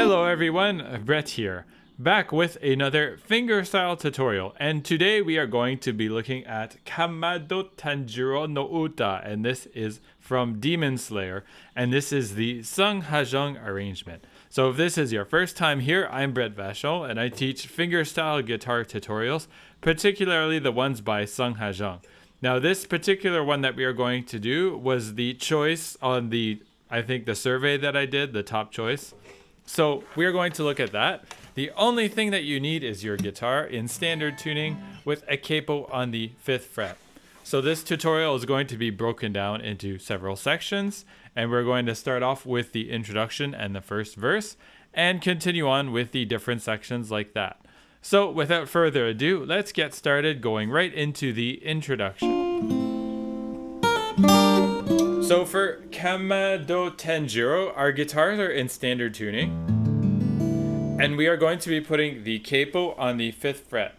Hello everyone, Brett here, back with another fingerstyle tutorial, and today we are going to be looking at Kamado Tanjiro no Uta, and this is from Demon Slayer, and this is the Sungha Jung arrangement. So if this is your first time here, I'm Brett Vachon, and I teach fingerstyle guitar tutorials, particularly the ones by Sungha Jung. Now this particular one that we are going to do was the choice on the survey that I did, the top choice. So we're going to look at that. The only thing that you need is your guitar in standard tuning with a capo on the 5th fret. So this tutorial is going to be broken down into several sections, and we're going to start off with the introduction and the first verse and continue on with the different sections like that. So without further ado, let's get started going right into the introduction. So for Kamado Tanjiro, our guitars are in standard tuning, and we are going to be putting the capo on the 5th fret.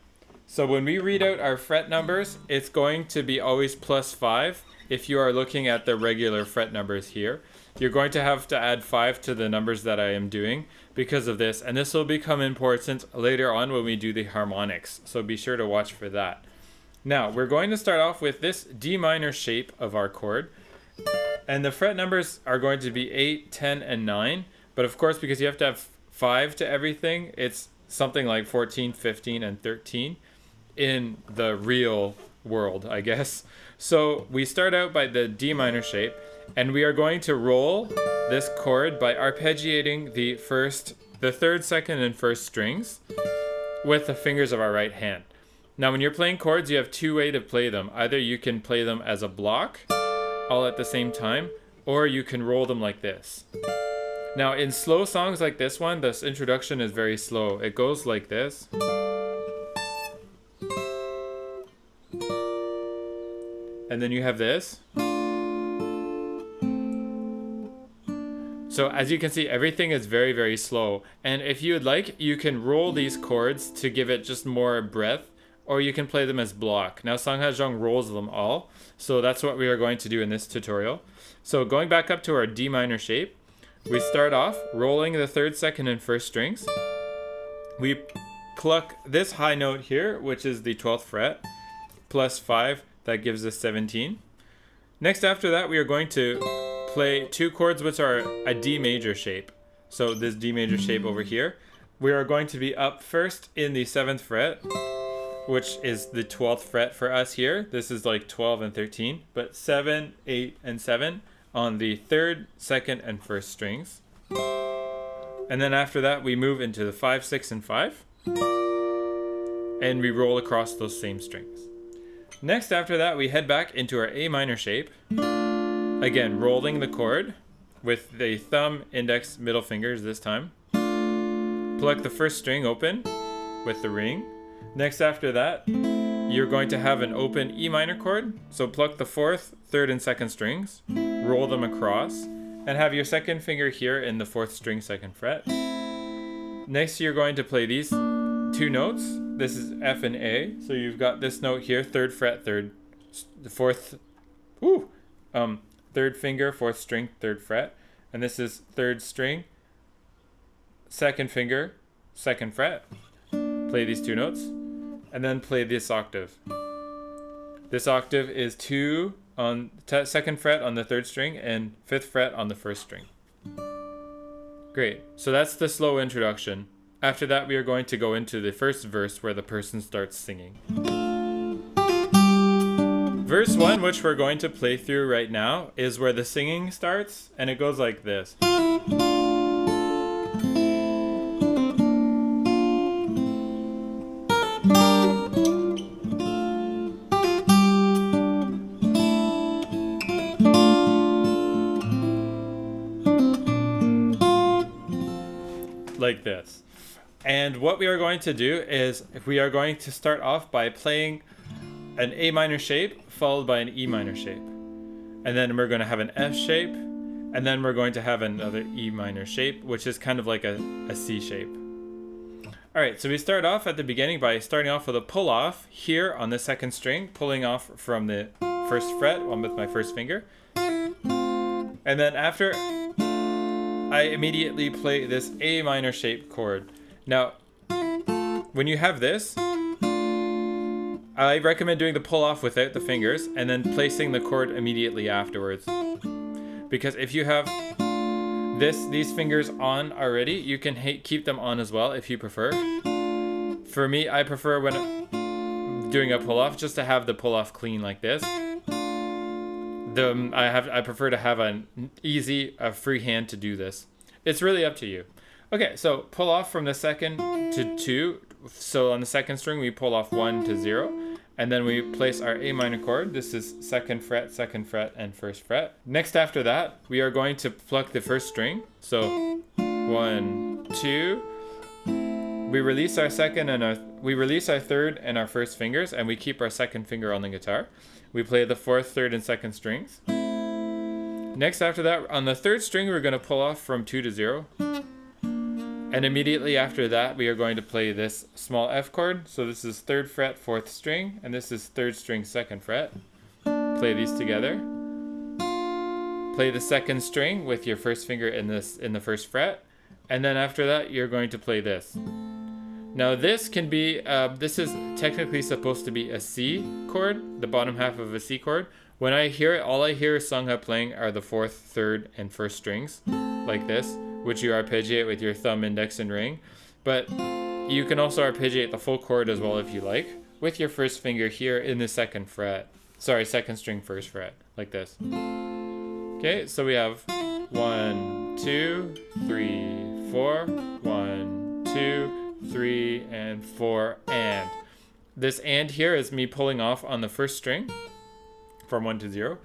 So when we read out our fret numbers, it's going to be always +5. If you are looking at the regular fret numbers here, you're going to have to add 5 to the numbers that I am doing because of this, and this will become important later on when we do the harmonics, so be sure to watch for that. Now, we're going to start off with this D minor shape of our chord. And the fret numbers are going to be 8, 10, and 9. But of course, because you have to have 5 to everything, it's something like 14, 15, and 13 in the real world, I guess. So we start out by the D minor shape, and we are going to roll this chord by arpeggiating the 3rd, 2nd, and 1st strings with the fingers of our right hand. Now, when you're playing chords, you have two ways to play them. Either you can play them as a block, all at the same time, or you can roll them like this. Now in slow songs like this one, this introduction is very slow. It goes like this. And then you have this. So as you can see, everything is very, very slow. And if you would like, you can roll these chords to give it just more breath, or you can play them as block. Now Sungha Jung rolls them all, so that's what we are going to do in this tutorial. So going back up to our D minor shape, we start off rolling the 3rd, 2nd, and 1st strings. We pluck this high note here, which is the 12th fret, +5, that gives us 17. Next after that, we are going to play two chords which are a D major shape. So this D major shape over here, we are going to be up first in the 7th fret, which is the 12th fret for us here. This is like 12 and 13, but 7, 8, and 7 on the 3rd, 2nd, and 1st strings. And then after that, we move into the 5, 6, and 5, and we roll across those same strings. Next after that, we head back into our A minor shape, again rolling the chord with the thumb, index, middle fingers this time. Pluck the 1st string open with the ring. Next after that, you're going to have an open E minor chord. So pluck the 4th, 3rd, and 2nd strings, roll them across, and have your 2nd finger here in the 4th string, 2nd fret. Next, you're going to play these two notes. This is F and A. So you've got this note here, 3rd fret, 3rd, 3rd finger, 4th string, 3rd fret. And this is 3rd string, 2nd finger, 2nd fret. Play these two notes, and then play this octave. This octave is 2 on 2nd fret on the 3rd string and 5th fret on the 1st string. Great, so that's the slow introduction. After that, we are going to go into the first verse where the person starts singing. Verse 1, which we're going to play through right now, is where the singing starts, and it goes like this. Like this. And what we are going to do is we are going to start off by playing an A minor shape followed by an E minor shape, and then we're going to have an F shape, and then we're going to have another E minor shape, which is kind of like a C shape. Alright, so we start off at the beginning by starting off with a pull off here on the 2nd string, pulling off from the 1st fret with my 1st finger, and then after I immediately play this A minor shaped chord. Now, when you have this, I recommend doing the pull off without the fingers and then placing the chord immediately afterwards. Because if you have these fingers on already, you can keep them on as well if you prefer. For me, I prefer when doing a pull off just to have the pull off clean like this. I prefer to have an easy, free hand to do this. It's really up to you. Okay, so pull off from the second to 2. So on the second string, we pull off 1 to 0. And then we place our A minor chord. This is 2nd fret, 1st fret. Next after that, we are going to pluck the first string. So 1, 2. We release our second and we release our third and our first fingers, and we keep our second finger on the guitar. We play the 4th, 3rd, and 2nd strings. Next after that, on the 3rd string, we're going to pull off from 2 to 0. And immediately after that, we are going to play this small F chord. So this is 3rd fret, 4th string, and this is 3rd string, 2nd fret. Play these together. Play the 2nd string with your first finger in the 1st fret. And then after that, you're going to play this. Now this can be, this is technically supposed to be a C chord, the bottom half of a C chord. When I hear it, all I hear Sungha playing are the 4th, 3rd, and 1st strings, like this, which you arpeggiate with your thumb, index, and ring. But you can also arpeggiate the full chord as well if you like, with your first finger here in the 2nd fret. Sorry, 2nd string, 1st fret, like this. Okay, so we have 1, 2, 3, 4, 1, 2, 3, and 4, and. This and here is me pulling off on the 1st string from 1 to 0.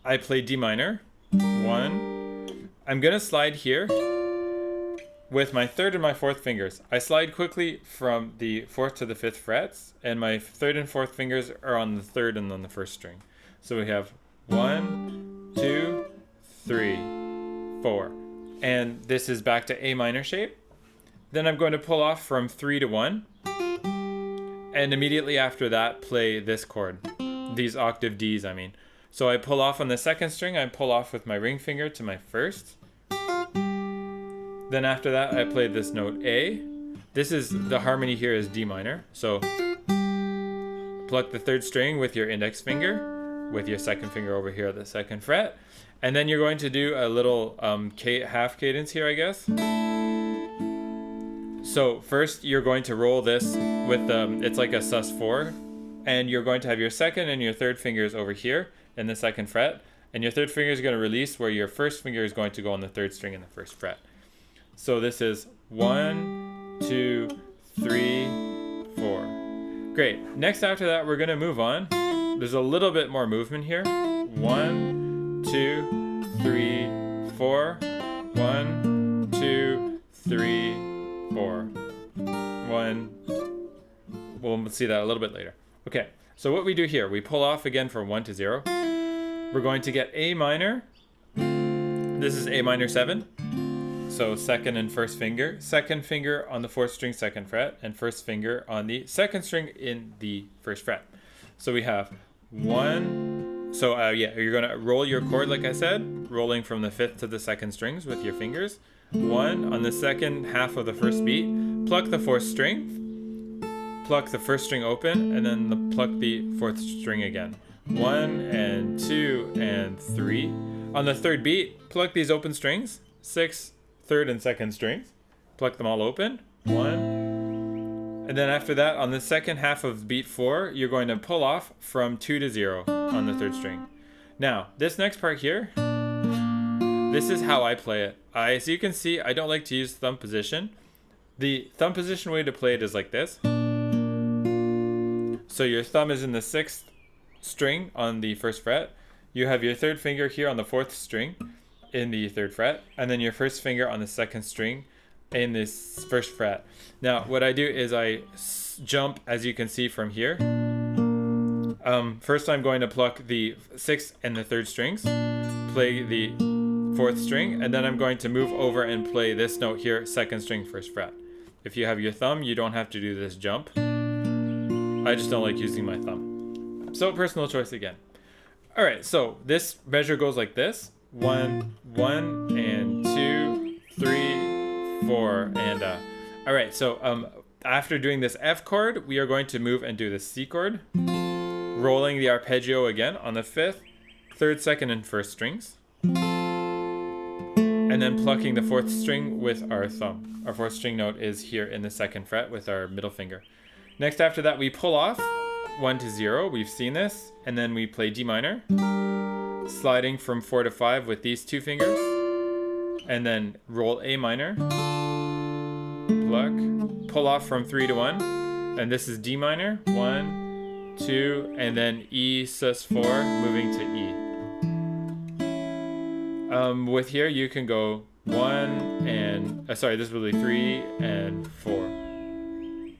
I play D minor, 1. I'm gonna slide here with my 3rd and my 4th fingers. I slide quickly from the 4th to the 5th frets, and my 3rd and 4th fingers are on the 3rd and on the 1st string. So we have 1, 2, 3, 4. And this is back to A minor shape. Then I'm going to pull off from 3 to 1. And immediately after that, play this chord. These octave Ds, I mean. So I pull off on the 2nd string, I pull off with my ring finger to my 1st. Then after that, I play this note A. This is, the harmony here is D minor. So pluck the 3rd string with your index finger, with your 2nd finger over here at the 2nd fret. And then you're going to do a little half cadence here, I guess. So first you're going to roll this with, it's like a sus4. And you're going to have your 2nd and your 3rd fingers over here in the 2nd fret. And your 3rd finger is going to release where your 1st finger is going to go on the 3rd string in the 1st fret. So this is 1, 2, 3, 4. Great. Next after that, we're going to move on. There's a little bit more movement here. 1, 2, 3, 4. 1, 2, 3, 4. 1. We'll see that a little bit later. Okay, so what we do here, we pull off again from 1 to 0. We're going to get A minor. This is A minor 7. So 2nd and 1st finger. 2nd finger on the 4th string, 2nd fret, and 1st finger on the 2nd string in the 1st fret. So we have 1. So you're going to roll your chord like I said, rolling from the 5th to the 2nd strings with your fingers. 1 on the 2nd half of the 1st beat. Pluck the 4th string. Pluck the 1st string open, and then pluck the 4th string again. 1 and 2 and 3. On the 3rd beat, pluck these open strings. 6th, 3rd, and 2nd strings. Pluck them all open. 1. And then after that, on the 2nd half of beat 4, you're going to pull off from 2 to 0 on the 3rd string. Now, this next part here, this is how I play it. As you can see, I don't like to use thumb position. The thumb position way to play it is like this. So your thumb is in the 6th string on the 1st fret. You have your 3rd finger here on the 4th string in the 3rd fret, and then your 1st finger on the 2nd string in this 1st fret. Now, what I do is I jump, as you can see from here. First I'm going to pluck the 6th and the 3rd strings, play the 4th string, and then I'm going to move over and play this note here, 2nd string, 1st fret. If you have your thumb, you don't have to do this jump. I just don't like using my thumb. So personal choice again. Alright, so this measure goes like this. 1, 1, and 2, 4, and all right. So after doing this F chord, we are going to move and do the C chord, rolling the arpeggio again on the 5th, 3rd, 2nd, and 1st strings, and then plucking the 4th string with our thumb. Our 4th string note is here in the 2nd fret with our middle finger. Next, after that, we pull off 1 to 0. We've seen this, and then we play D minor, sliding from 4 to 5 with these 2 fingers, and then roll A minor, pluck, pull off from 3 to 1, and this is D minor, 1, 2, and then E sus 4, moving to E. With here you can go 1 and sorry, this will be 3 and 4.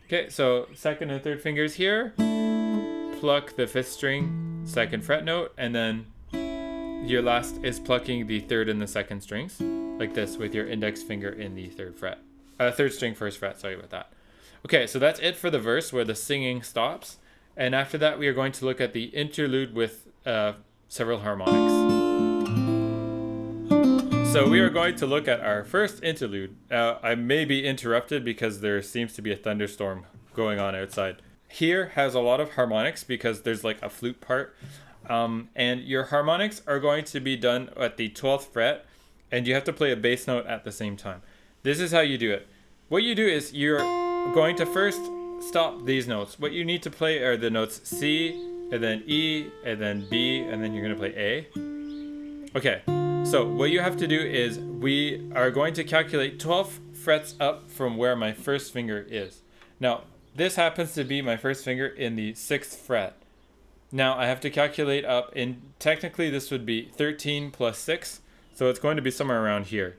Okay, so 2nd and 3rd fingers here, pluck the 5th string, 2nd fret note, and then your last is plucking the 3rd and the 2nd strings, like this, with your index finger in the 3rd fret. 3rd string, 1st fret, sorry about that. Okay, so that's it for the verse where the singing stops. And after that, we are going to look at the interlude with several harmonics. So we are going to look at our first interlude. I may be interrupted because there seems to be a thunderstorm going on outside. Here has a lot of harmonics because there's like a flute part. And your harmonics are going to be done at the 12th fret, and you have to play a bass note at the same time. This is how you do it. What you do is you're going to first stop these notes. What you need to play are the notes C, and then E, and then B, and then you're going to play A. Okay, so what you have to do is we are going to calculate 12 frets up from where my first finger is. Now, this happens to be my first finger in the 6th fret. Now I have to calculate up, and technically this would be 13 plus 6, so it's going to be somewhere around here.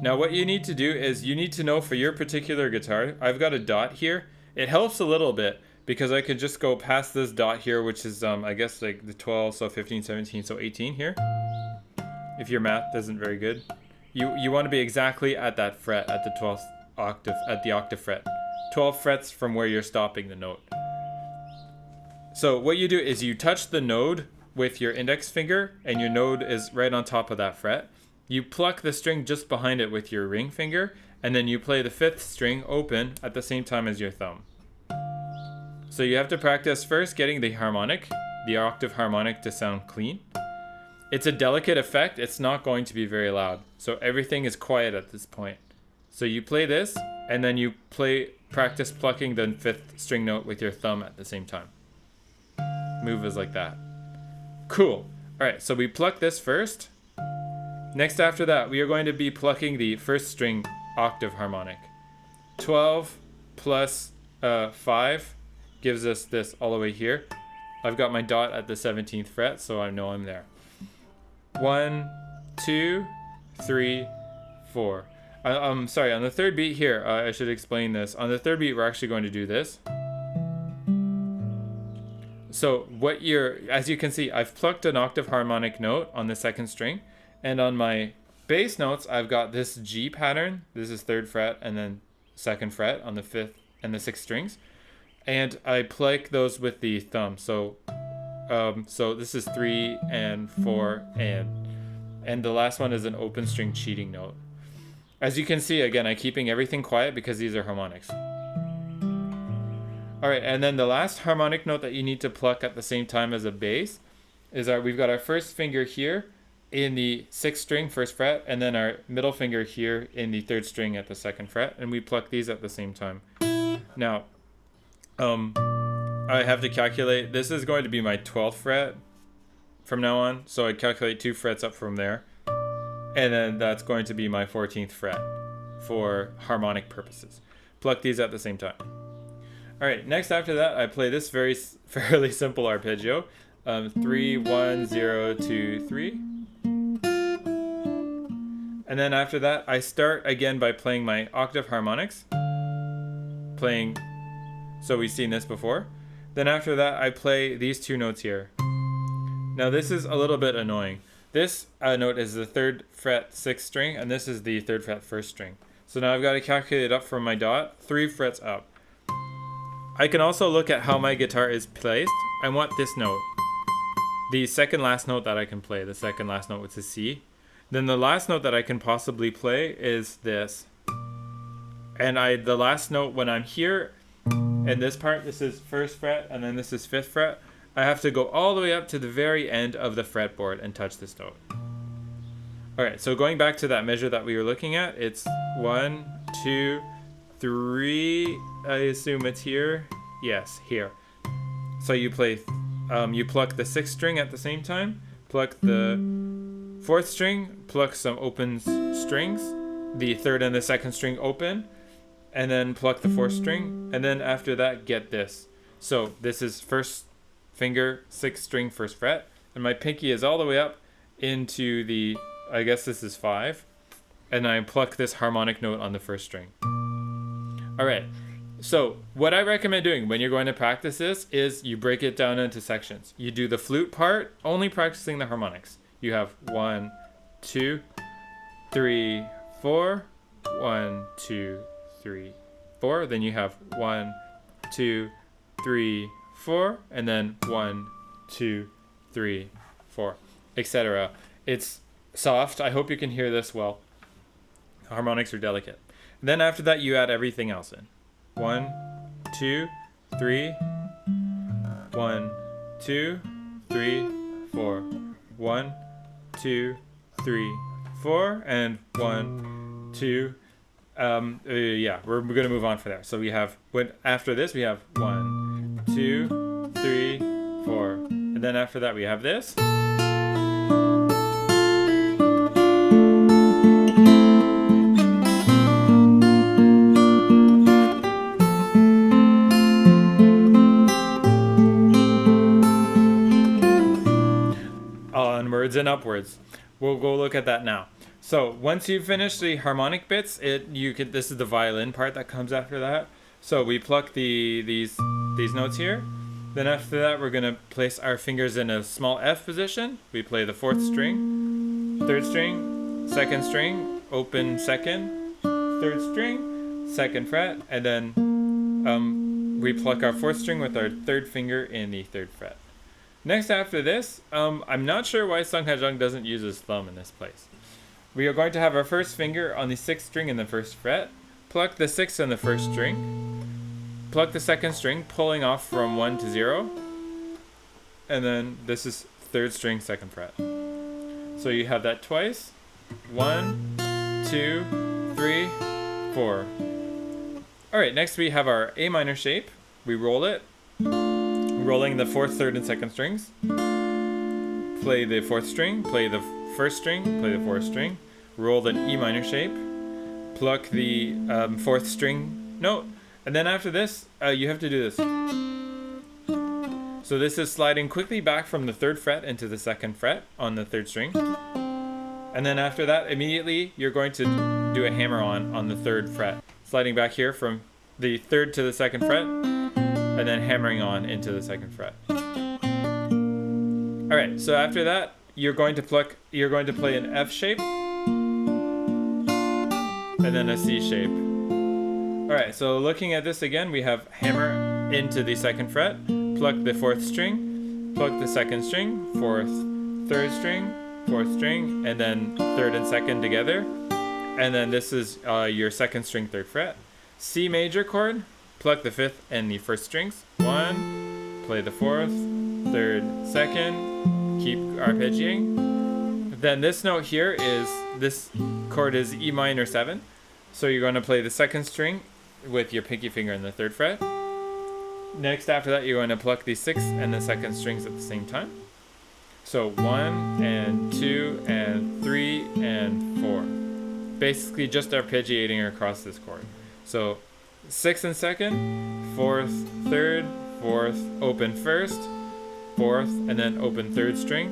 Now what you need to do is you need to know for your particular guitar, I've got a dot here. It helps a little bit because I could just go past this dot here, which is I guess like the 12, so 15, 17, so 18 here. If your math isn't very good. You want to be exactly at that fret, at the 12th octave, at the octave fret. 12 frets from where you're stopping the note. So what you do is you touch the node with your index finger, and your node is right on top of that fret. You pluck the string just behind it with your ring finger, and then you play the 5th string open at the same time as your thumb. So you have to practice first getting the harmonic, the octave harmonic, to sound clean. It's a delicate effect. It's not going to be very loud. So everything is quiet at this point. So you play this, and then you practice plucking the 5th string note with your thumb at the same time. Move is like that. Cool. All right, so we pluck this first. Next, after that, we are going to be plucking the 1st string octave harmonic. 12 plus 5 gives us this all the way here. I've got my dot at the 17th fret, so I know I'm there. 1, 2, 3, 4. Sorry, on the 3rd beat here, I should explain this. On the 3rd beat, we're actually going to do this. So as you can see, I've plucked an octave harmonic note on the 2nd string. And on my bass notes, I've got this G pattern. This is 3rd fret and then 2nd fret on the 5th and the 6th strings. And I pluck those with the thumb. So this is 3 and 4 and the last one is an open string cheating note. As you can see, again, I'm keeping everything quiet because these are harmonics. All right, and then the last harmonic note that you need to pluck at the same time as a bass is we've got our 1st finger here in the 6th string, 1st fret, and then our middle finger here in the 3rd string at the 2nd fret, and we pluck these at the same time. Now, I have to calculate, this is going to be my 12th fret from now on, so I calculate 2 frets up from there, and then that's going to be my 14th fret for harmonic purposes. Pluck these at the same time. All right, next after that, I play this fairly simple arpeggio. 3, 1, 0, 2, 3. And then after that, I start again by playing my octave harmonics. So we've seen this before. Then after that, I play these 2 notes here. Now this is a little bit annoying. This note is the 3rd fret 6th string, and this is the 3rd fret 1st string. So now I've got to calculate up from my dot, 3 frets up. I can also look at how my guitar is placed. I want this note. The second last note that I can play, the second last note, which is C. Then the last note that I can possibly play is this. And the last note when I'm here, in this part, this is 1st fret, and then this is 5th fret. I have to go all the way up to the very end of the fretboard and touch this note. All right, so going back to that measure that we were looking at, it's 1, 2, 3. I assume it's here. Yes, here. So you play, you pluck the 6th string at the same time, pluck the 4th string, pluck some open strings, the 3rd and the 2nd string open, and then pluck the 4th string, and then after that get this. So this is 1st finger, 6th string, 1st fret, and my pinky is all the way up into the, I guess this is 5, and I pluck this harmonic note on the 1st string. All right, so what I recommend doing when you're going to practice this is you break it down into sections. You do the flute part, only practicing the harmonics. You have 1, 2, 3, 4, 1, 2, 3, 4. Then you have 1, 2, 3, 4, and then 1, 2, 3, 4, etc. It's soft. I hope you can hear this well. Harmonics are delicate. And then after that, you add everything else in. 1, 2, 3, 1, 2, 3, 4, 1, 2, 3, 4, and 1, 2. Yeah, we're gonna move on for there. So we have after this we have 1, 2, 3, 4, and then after that we have this. Onwards and upwards. We'll go look at that now. So once you finish the harmonic bits, this is the violin part that comes after that. So we pluck these notes here. Then after that, we're gonna place our fingers in a small F position. We play the 4th string, 3rd string, 2nd string, open 2nd, 3rd string, 2nd fret, and then we pluck our 4th string with our 3rd finger in the 3rd fret. Next after this, I'm not sure why Sungha Jung doesn't use his thumb in this place. We are going to have our 1st finger on the 6th string in the 1st fret, pluck the 6th on the 1st string, pluck the 2nd string, pulling off from 1 to 0, and then this is 3rd string, 2nd fret. So you have that twice. 1, 2, 3, 4. All right, next we have our A minor shape. We roll it, rolling the 4th, 3rd, and 2nd strings. Play the 4th string, play the 1st string, play the 4th string, roll the E minor shape, pluck the 4th string note, and then after this, you have to do this. So this is sliding quickly back from the 3rd fret into the 2nd fret on the 3rd string. And then after that, immediately, you're going to do a hammer on the 3rd fret, sliding back here from the 3rd to the 2nd fret, and then hammering on into the 2nd fret. All right, so after that, you're going to play an F shape, and then a C shape. All right, so looking at this again, we have hammer into the 2nd fret, pluck the 4th string, pluck the 2nd string, 4th, 3rd string, 4th string, and then 3rd and 2nd together. And then this is your 2nd string, 3rd fret. C major chord, pluck the 5th and the 1st strings. 1, play the 4th, 3rd, 2nd, keep arpeggiating. Then this note here this chord is E minor 7. So you're going to play the 2nd string with your pinky finger in the 3rd fret. Next after that, you're going to pluck the 6th and the 2nd strings at the same time. So 1 and 2 and 3 and 4. Basically just arpeggiating across this chord. So 6th and 2nd, 4th, 3rd, 4th, open 1st, 4th, and then open 3rd string,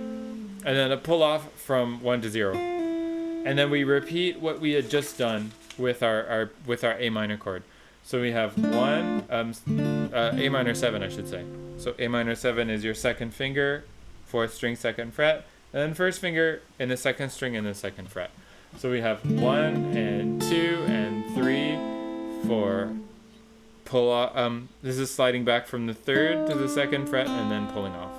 and then a pull off from 1 to 0. And then we repeat what we had just done with our A minor chord. So we have 1, A minor 7, I should say. So A minor 7 is your 2nd finger, 4th string, 2nd fret, and then 1st finger in the 2nd string in the 2nd fret. So we have 1 and 2 and 3, 4. Pull off. This is sliding back from the 3rd to the 2nd fret and then pulling off.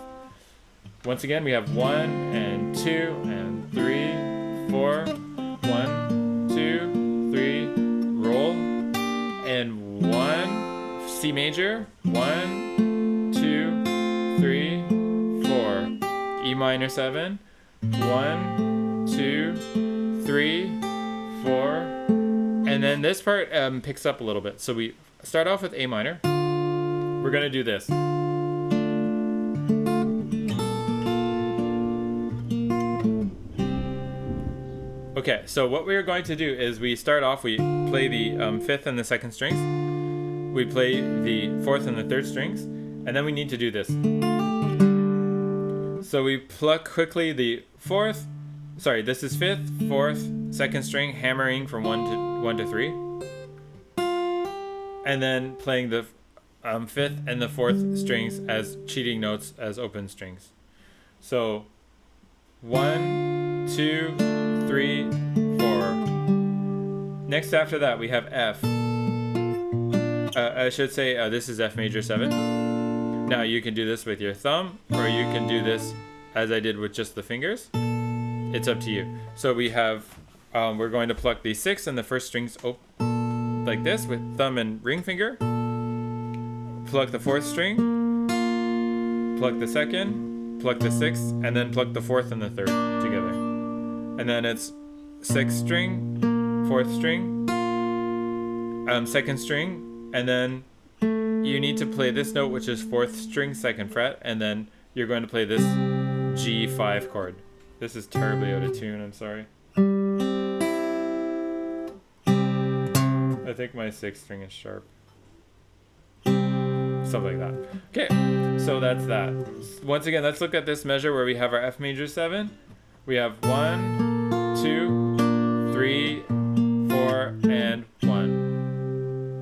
Once again, we have 1 and 2 and 3, 4. 1, 2, 3, roll. C major, 1, 2, 3, 4. E minor 7, 1, 2, 3, 4. And then this part picks up a little bit. So we start off with A minor. We're gonna do this. Okay, so what we're going to do is we start off, we play the 5th and the 2nd strings. We play the 4th and the 3rd strings. And then we need to do this. So we pluck quickly the 4th. Sorry, this is 5th, 4th, 2nd string, hammering from 1 to 3. And then playing the 5th and the 4th strings as cheating notes as open strings. So 1, 2, 3, 4. Next after that we have F. I should say this is F major 7. Now you can do this with your thumb, or you can do this as I did with just the fingers. It's up to you. So we have, we're going to pluck the 6th and the 1st strings like this with thumb and ring finger. Pluck the 4th string, pluck the 2nd, pluck the 6th, and then pluck the 4th and the 3rd together. And then it's 6th string, 4th string, 2nd string, and then you need to play this note, which is 4th string, 2nd fret, and then you're going to play this G5 chord. This is terribly out of tune, I'm sorry. I think my 6th string is sharp. Something like that. Okay, so that's that. Once again, let's look at this measure where we have our F major 7. We have 1, 2, 3, 4, and 1.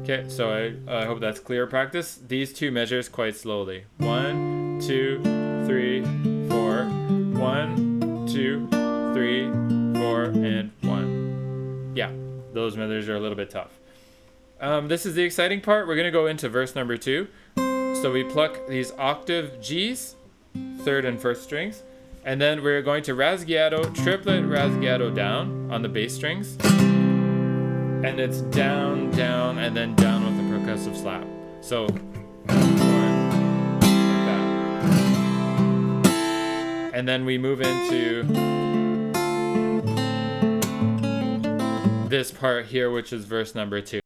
Okay, so I hope that's clear. Practice these two measures quite slowly. 1, 2, 3, 4. 1, 2, 3, 4, and 1. Yeah, those measures are a little bit tough. This is the exciting part. We're going to go into verse number 2. So we pluck these octave G's, 3rd and 1st strings, and then we're going to rasguiado, triplet rasguiado down on the bass strings. And it's down, down, and then down with a percussive slap. So, 1, like that. And then we move into this part here, which is verse number 2.